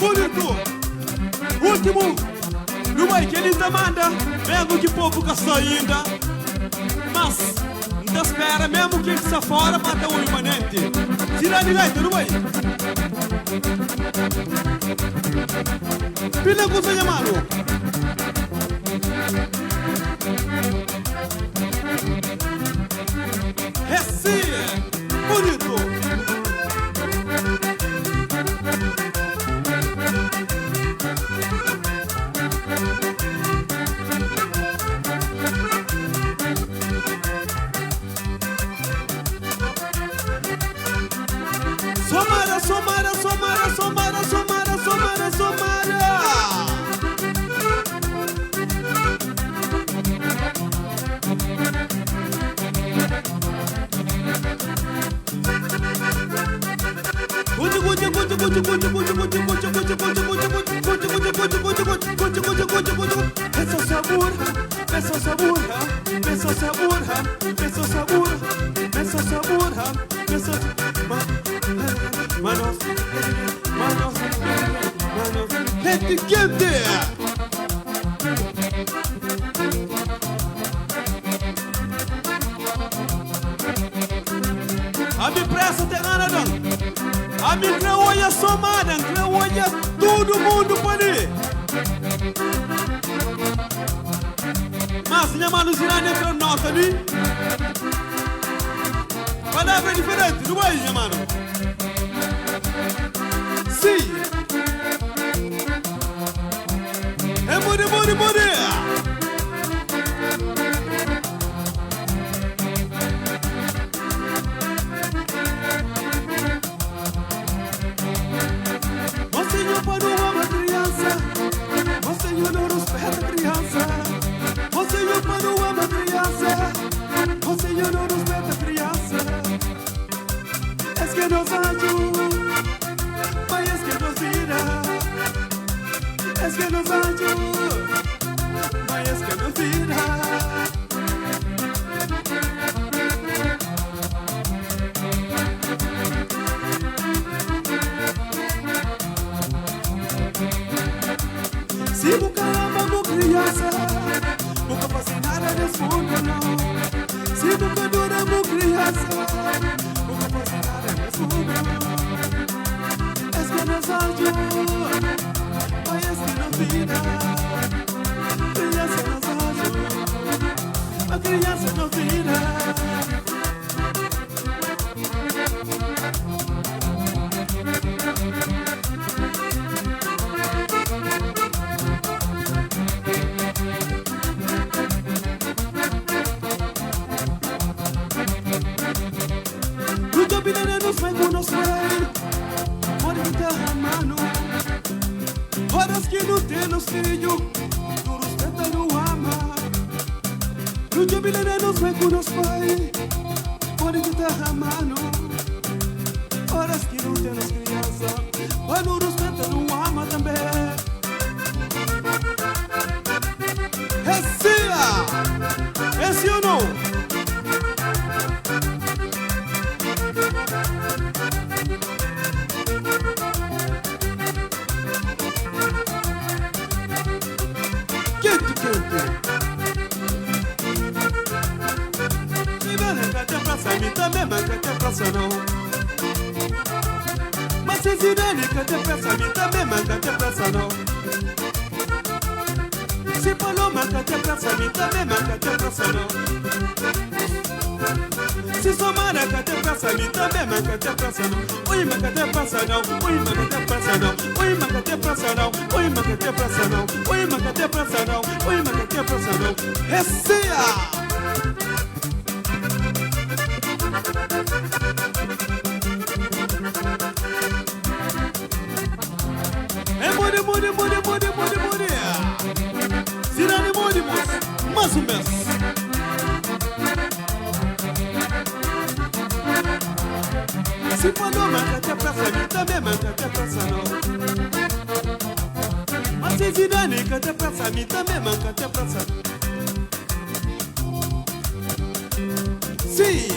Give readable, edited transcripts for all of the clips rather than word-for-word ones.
Bonito. Último. Não vai que ele demanda. Mesmo que o povo que está ainda. Mas, não espera mesmo que ele está fora para ter um imanente. Tira direito, não vai? Pila com seu chamado. Esse bonito. Somara, somara, somara, somara, somara, somara, somara. Essa sabor, essa sabor, essa sabor, essa sabor, essa sabor, essa manos, manos, manos, gente quente. A minha pressa tem nada. A minha creuoia somada, creuoia todo mundo pode. Mas minha mano girando entra nota ali. Palavra diferente, não vai, minha mano? Sim. É muri, muri, muri. Não respeita a criança. Você não ama a criança. Você não respeita a criança. Es que nos ajuda, mas es que nos tira. Es que nos ajuda, mas es que nos tira. Se nunca ama uma criança, nunca faz nada nesse mundo, não. Se nunca dura uma criança, nunca faz nada nesse mundo. Es que nos ajuda, mas es que nos tira. Criança nos ajuda, a criança nos tira. Horas que não tem os filhos, tu respeita não ama. No dia bilhete nos vem com os pais, pode que tá amando. Horas que não tem as crianças, mas não respeita não ama também. Esse ou não? Também manca te praça não. Mas se zirane que te praça mim também manca te praça não. Se paloma que te praça mim também manca te praça não. Se somara que te praça mim também manca te praça não. Oi manca te praça não. Oi manca te praça não. Oi manca te praça não. Oi manca te praça não. Oi manca te praça não. Oi manca te praça não. Essa Muri. Zirane muri, mas o mês. Se falou, manca te praça, mim também manca te praça não. Mas se zirane que te praça, mim também manca te praça. Sim.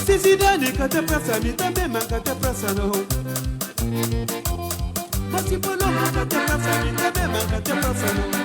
Si Zidane que te pressa, mi também man que te pressa não. Mas se for louco que te pressa, mi também man que te pressa não.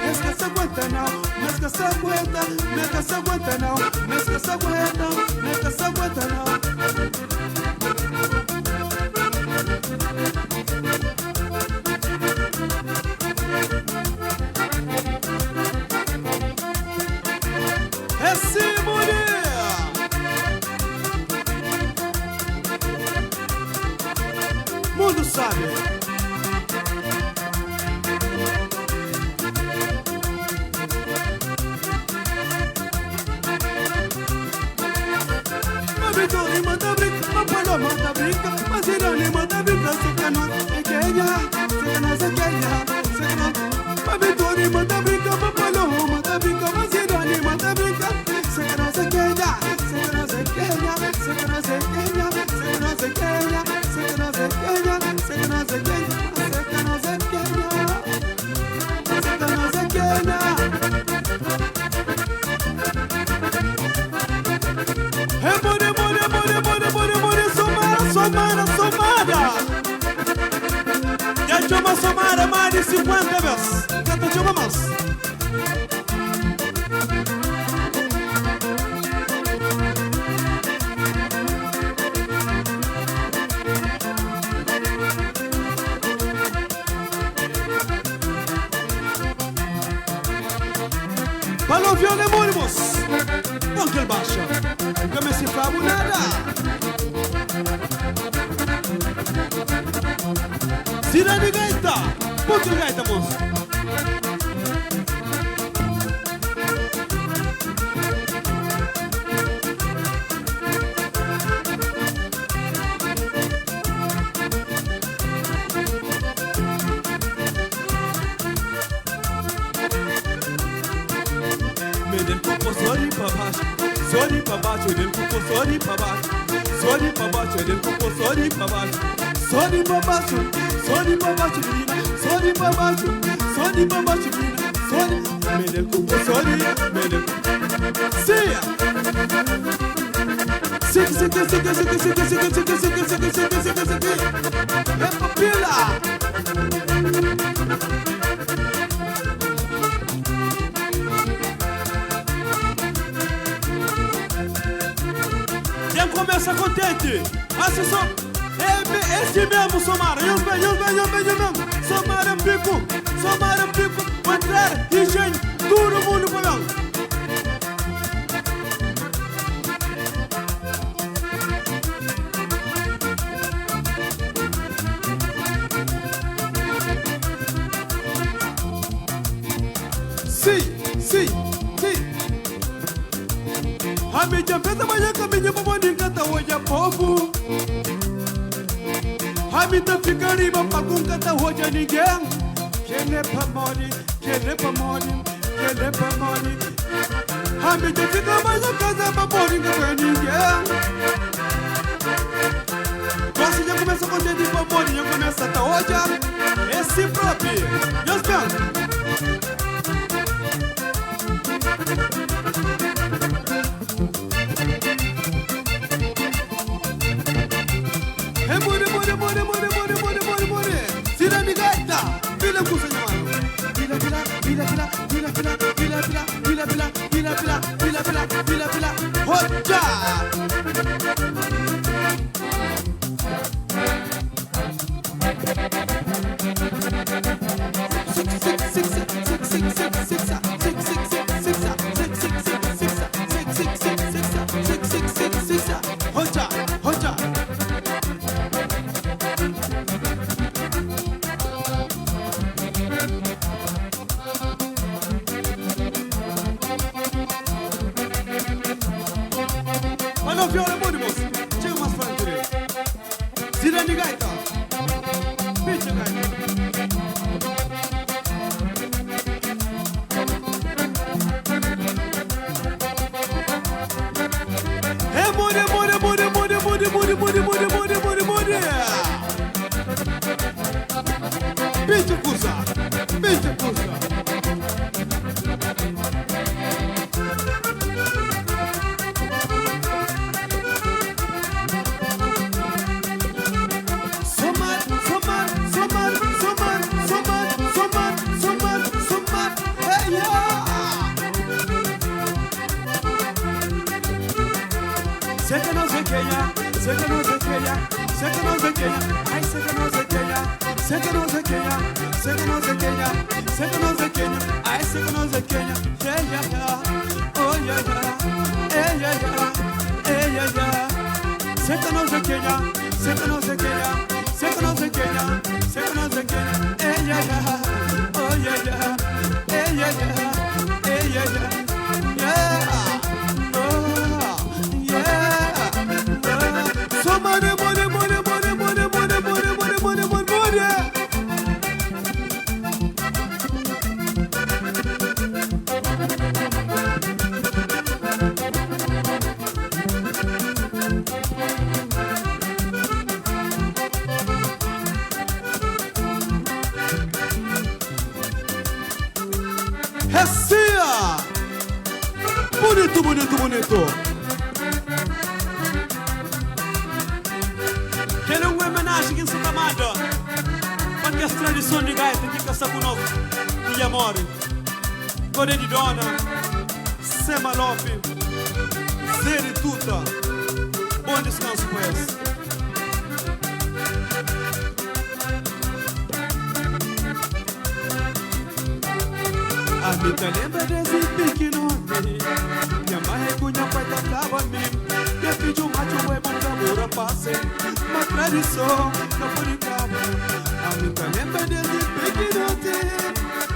Mesca se aguenta não, mesca se aguenta, mesca se aguenta não, mesca se aguenta, mesca se aguenta não. É sim, mulher! Mundo sabe. Mabidori manda brinca, Mapaloma manda brinca, Mazirani manda brinca, Secano é Kenya, Secano é Kenya, Secano. Mabidori manda brinca, Mapaloma manda brinca, Mazirani manda brinca, Secano é Kenya, Secano é Kenya, Secano é Kenya, Secano é Kenya, Secano é Kenya, Secano é Kenya, Secano é Kenya, Secano é Kenya. Ya chama somara mais de 50 vezes. Canta chama mais. Falou violão, mônimos. Bom que ele baixa. Como se fala nada. Tira de gaita, ponto de gaita, moço. Me del coco sorry pra baixo, sorry pra baixo, del coco sorry pra baixo, sorry pra baixo, del coco sorry pra baixo, sorry pra baixo. Sorry pra baixo, menina, sorry pra baixo, sorry pra baixo, menina, sorry. Me del cupo, sorry, me del cupo. Sia! Sigue. É papila! Já começa contente, assessor. Esse mesmo, Somara, eu mesmo. Somara Pico, André, Engenho, todo mundo pagando. Sim. A minha festa amanhã caminha pra Monicata, hoje é povo. Habita fica riba pra com canta hoje a ninguém. Quem é pra morrer, Habita fica mais a casa pra morrer que é ninguém. Gosto já começa a contar de pra morrer, já começa até hoje. Esse próprio, Deus bem. Tira de gaita, vila com seu mano. Vila. Hoja! Olha o viola, mônimos. Chega mais pra direita. Tira de gaita. Bicho gaita. É mônimos. Bicho cusa. Somar. Hey! Sei que não sei quem é, sei que não sei quem é, sei que não sei quem é, ai sei que não sei quem é, sei que não sei quem é, sei que não sei quem é, sei que não sei quem é, ai sei que não sei quem é, yeah yeah yeah, oh yeah yeah, yeah yeah yeah, yeah yeah. Sei que não sei quem é, sei que não sei quem é, sei que não sei quem é, sei que não sei quem é, yeah yeah, oh yeah yeah, yeah yeah yeah, yeah yeah. Bonito, bonito, bonito. Quero uma homenagem em Santa Amada para as tradições de gaita que caça conosco e amor. Code de dona, Sema Lope, Zeri Tuta. Bom descanso, pois. A amiga lembra desse piquenote. Minha mãe regunha pai tratava mim. Minha filha o macho é bom da mura passe. Uma tradição não foi de cabo. A amiga lembra desse piquenote.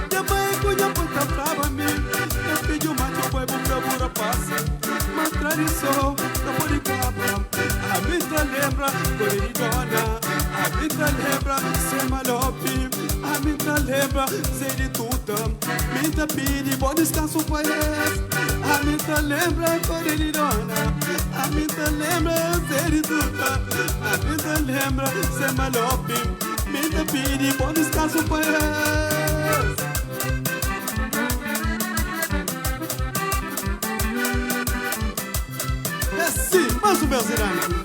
Minha mãe regunha pai tratava mim. Minha filha o macho é bom da mura passe. Uma tradição não foi de cabo. A amiga lembra cor de dona. A amiga lembra Sema Lope. A amiga lembra Zeri Tuta. Minta pidi, bom descanso foi esse. A minta lembra cor de dona. A minta lembra Zeri Tuta. A minta lembra Sema Lope. Minta pidi, bom descanso foi esse. É sim, mas o brasileiro.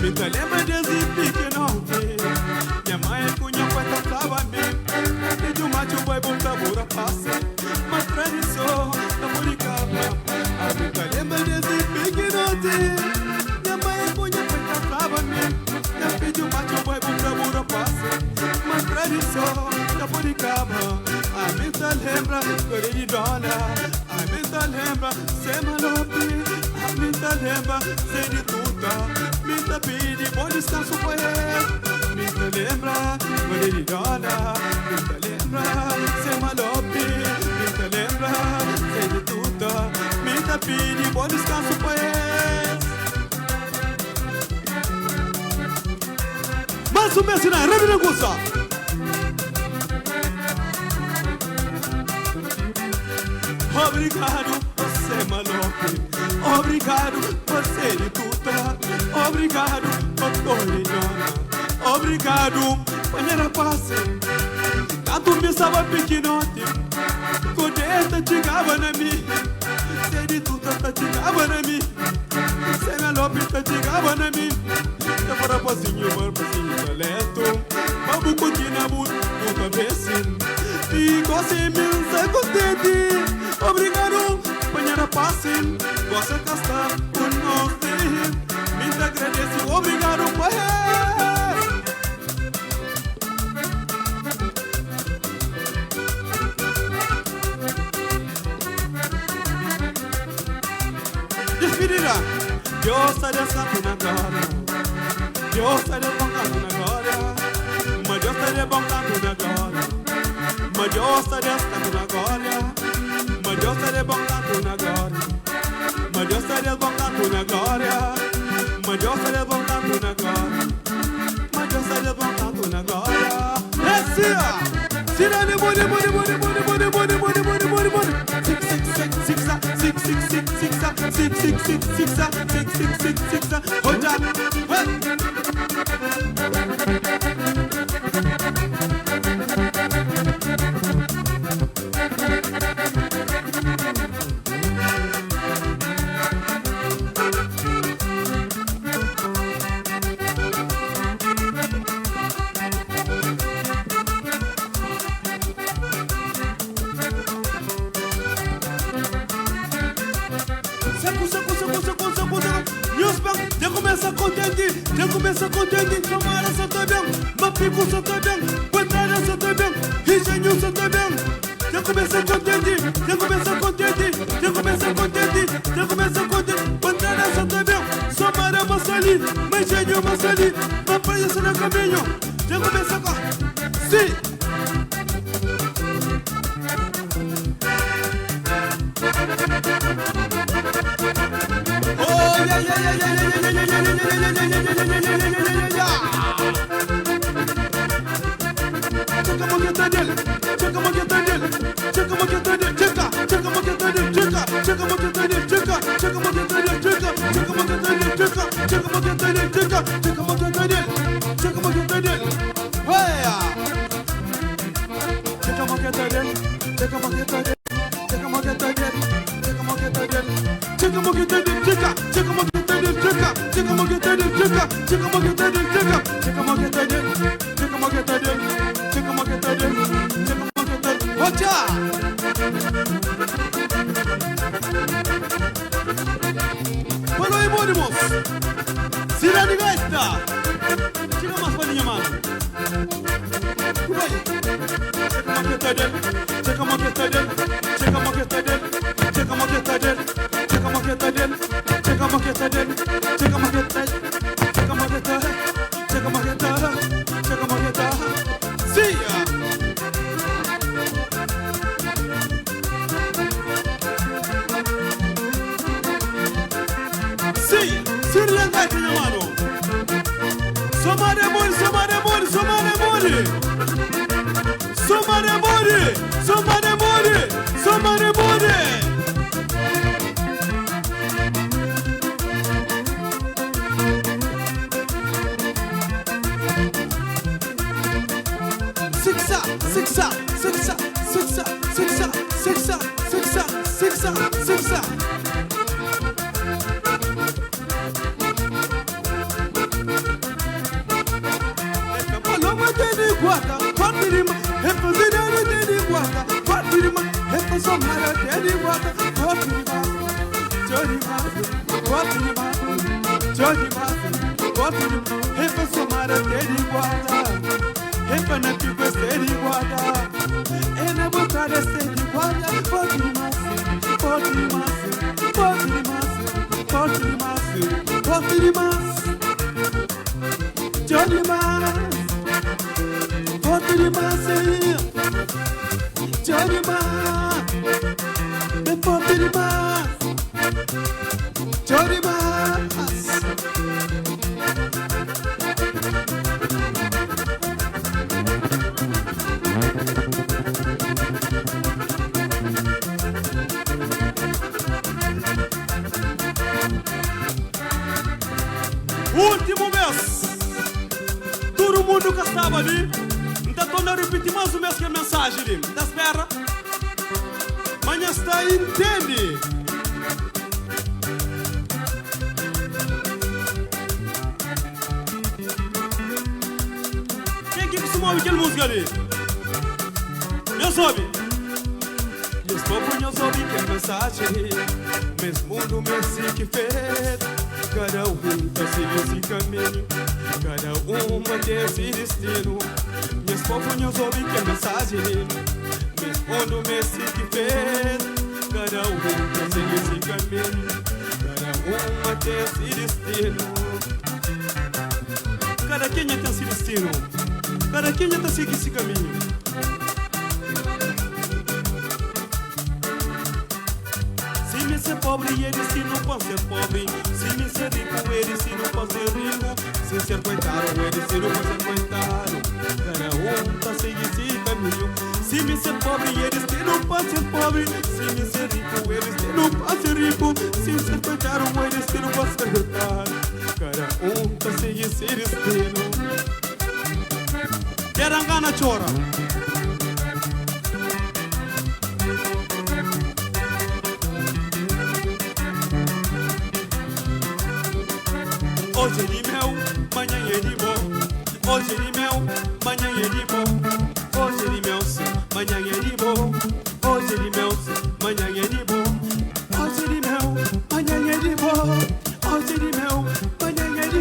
Minha lembra desse piquenote. Minha mãe cunha foi tratava bem. E de um macho vai voltar bora passe. Uma tradição da Moricaba. A minha lembra desse piquenote. Minha mãe cunha foi tratava bem. E de um macho vai voltar bora passe. Uma tradição da Moricaba. A minha lembra cor de dona. A minha lembra Sema Lope. A minha lembra Zeri Tuta. Minta pidi, bom descanso foi ele. Minta lembra, cor de dona. Minta lembra, Sema Lope. Minta lembra, Zeri Tuta. Minta pidi, bom descanso foi ele. Mas o mestre na Rede Neguça. Obrigado, Sema Lope. Obrigado, Zeri Tuta. Obrigado, Dona. Obrigado, panheira passe. Tanto me estava pequenote. Codeta chegava na mim. Zeri Tuta chegava na mim. Sema Lope chegava na mim. Eu para passinho lento. Vamos continuar muito bem. E gosto de mim, sai contente. Obrigado, panheira passe. Gosta de gastar o nosso. Minta agradece, obrigado, pai. Despedida. Deus está descansando na glória. Deus está desbancando na glória. Mas Deus está desbancando na glória. Mas Deus está descansando na glória. Mas Deus está desbancando na glória. Mas Deus está desbancando na glória. Mas Deus está levantando na glória. Mas Deus está levantando na glória. Esse tira de boni, boni, boni, boni, boni, boni, boni, boni, boni, boni. Six, hold on. começa contente, já começa contente. Tomara só tá bem, Mapico só tá bem, Pantalha só tá bem, Engenho só tá bem. Já começa contente, já começa contente, já começa contente, já começa contente. Pantalha só tá bem, Somara Massali, Engenho Massali, Mapraia só no caminho. Já começa com... Sim! Checa a moqueta dele, checa a moqueta dele, checa a moqueta dele, checa a moqueta dele, checa a moqueta dele, checa a moqueta dele, checa a moqueta dele, checa a moqueta dele, checa a moqueta dele, checa a moqueta dele. Olha! Checa a moqueta dele, checa a moqueta dele, checa a moqueta dele, checa a moqueta dele, checa a moqueta dele, checa a moqueta dele, checa a moqueta dele, checa a moqueta dele, checa a moqueta dele, checa a moqueta dele. Watch out! Bueno, aí, mônimos! Cirani Gaita! Tira mais bolinha, mano! Vai! Checa a moqueta dele! Checa a moqueta dele! Checa a moqueta dele! Checa a moqueta dele! Checa a moqueta dele! Checa a moqueta dele! Checa a moqueta dele! Checa a moqueta! Checa a moqueta! Checa a moqueta! Sim! Sirle Gaita, mano! Somare mori, somare mori, somare mori! Somare mori! Somare mori! Somare mori! Sixa, sixa, sixa, sixa, sixa, sixa, sixa, sixa, sixa. Guarda, Fatirima, refazireiro de guarda, Fatirima, refazomara de guarda, Fatirima, Jorima, Fatirima, Jorima, Fatirima, refazomara de guarda, refanatico de guarda, ena botada de guarda, Fatirima, Fatirima, Fatirima, Fatirima, Fatirima, Jorima. Fatirima, Jorima, Fatirima, Jorima. Último mês, todo mundo que estava ali. Então, repetir mais uma vez que a mensagem da espera. Manhã está entende. Quem que costuma ouvir aquela música ali? Eu soube. Eu estou por eu soube que a mensagem. Mesmo mundo me que fez. Cada um segue esse caminho. Cada uma tem esse destino. Meus povos não soube que a mensagem. Mesmo mundo me que fez. Cada um segue esse caminho. Cada uma tem esse destino. Cada quem tem esse destino. Cada quem tem esse caminho. Se me ser pobre, ele se não pode ser pobre. Se me ser rico, ele se não pode ser rico. Se ser coitado, ele se não pode ser coitado. Cada um tá seguindo esse caminho. Se me ser pobre, ele se não pode ser pobre. Se me ser rico, ele se não pode ser rico. Se ser coitado, ele se não pode ser coitado. Cada um tá seguindo esse destino. Terangana chora. Hoje ele meu, amanhã ele bom. Hoje ele meu, amanhã ele bom. Hoje ele meu, amanhã ele bom. Hoje ele meu, amanhã ele bom. Hoje ele meu, amanhã ele bom. Hoje ele meu, amanhã ele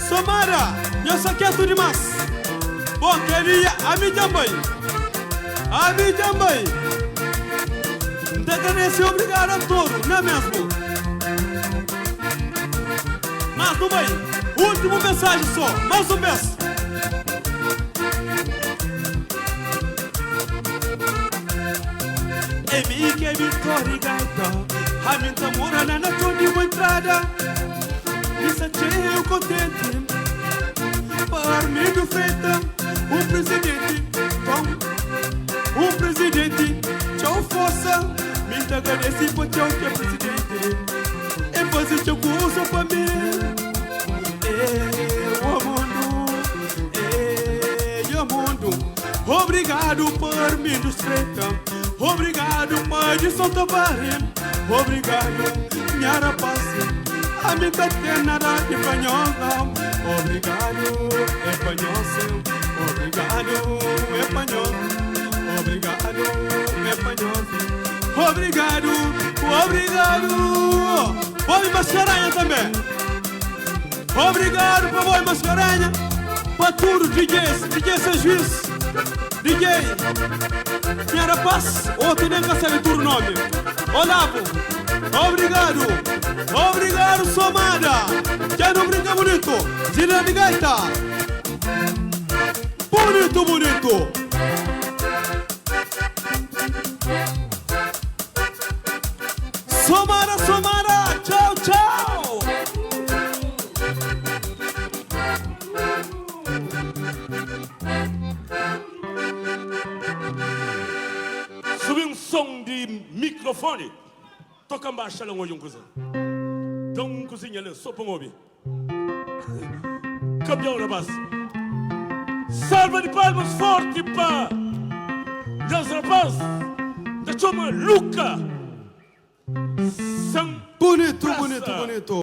Somara, eu só quero tudo demais. Bom, queria a minha também. A minha também. Deve ser obrigado a tudo, não é mesmo? Mas não vai. Última mensagem só, mais um mês. Emi que me corrigaita, a minha tamura na tua entrada. Isso é eu contente. Para mim do feita, presidente, presidente, tchau força. Me agradece por tchau que é presidente. E fazer tchau curso para mim. O mundo. Obrigado por me nos feita. Obrigado, mãe de São Tabarim. Obrigado, minha rapaz. A minha catena de espanhol. Obrigado, espanhol seu. Obrigado, espanhol. Obrigado, espanhol. Obrigado, obrigado. Boi Mascarenha também. Obrigado para Boi Mascarenha. Para tudo, DJ São Juiz. DJ. Minha rapaz, outro nem que sabe tudo nome. Olavo, obrigado. Obrigado, Somada. Quer não brincar bonito? Zina de gaita. Bonito, bonito. Somada, Somada. Tchau, tchau. Subir um som de microfone. Toca embaixo, não hoje um coisa. Então, cozinha ali, só para ouvir. Campeão da base. Salva de palmas forte para os rapazes da chama Luca. Bonito, bonito, bonito.